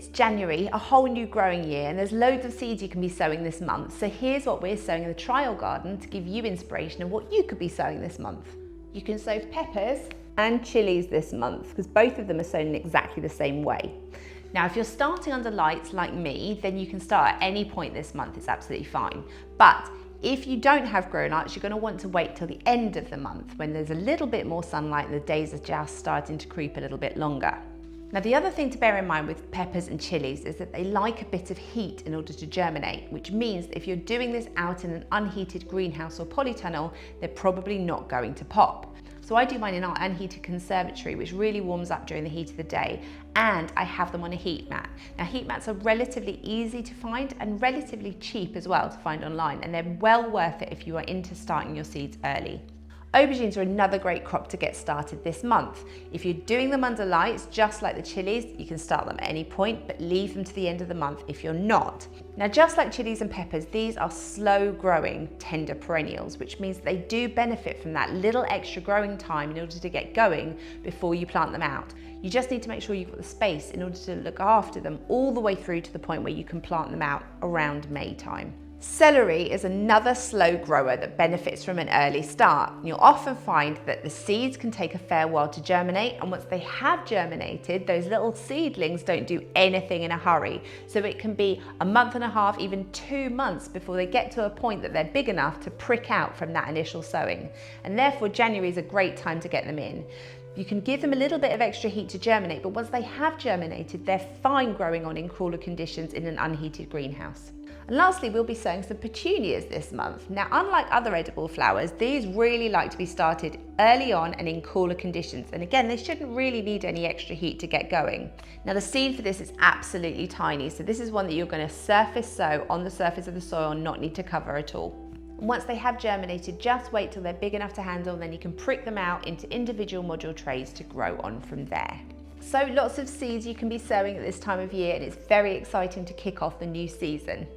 It's January, a whole new growing year, and there's loads of seeds you can be sowing this month. So here's what we're sowing in the trial garden to give you inspiration of what you could be sowing this month. You can sow peppers and chilies this month because both of them are sown in exactly the same way. Now, if you're starting under lights like me, then you can start at any point this month, it's absolutely fine. But if you don't have grow lights, you're going to want to wait till the end of the month when there's a little bit more sunlight and the days are just starting to creep a little bit longer. Now, the other thing to bear in mind with peppers and chilies is that they like a bit of heat in order to germinate, which means that if you're doing this out in an unheated greenhouse or polytunnel, they're probably not going to pop. So I do mine in our unheated conservatory, which really warms up during the heat of the day, and I have them on a heat mat. Now, heat mats are relatively easy to find and relatively cheap as well to find online, and they're well worth it if you are into starting your seeds early. Aubergines are another great crop to get started this month. If you're doing them under lights, just like the chilies, you can start them at any point, but leave them to the end of the month if you're not. Now, just like chilies and peppers, these are slow growing, tender perennials, which means they do benefit from that little extra growing time in order to get going before you plant them out. You just need to make sure you've got the space in order to look after them all the way through to the point where you can plant them out around May time. Celery is another slow grower that benefits from an early start. You'll often find that the seeds can take a fair while to germinate, and once they have germinated, those little seedlings don't do anything in a hurry. So it can be a month and a half, even 2 months before they get to a point that they're big enough to prick out from that initial sowing. And therefore January is a great time to get them in. You can give them a little bit of extra heat to germinate, but once they have germinated, they're fine growing on in cooler conditions in an unheated greenhouse. And lastly, we'll be sowing some petunias this month. Now, unlike other edible flowers, these really like to be started early on and in cooler conditions. And again, they shouldn't really need any extra heat to get going. Now, the seed for this is absolutely tiny. So this is one that you're going to surface sow on the surface of the soil and not need to cover at all. And once they have germinated, just wait till they're big enough to handle, and then you can prick them out into individual module trays to grow on from there. So lots of seeds you can be sowing at this time of year, and it's very exciting to kick off the new season.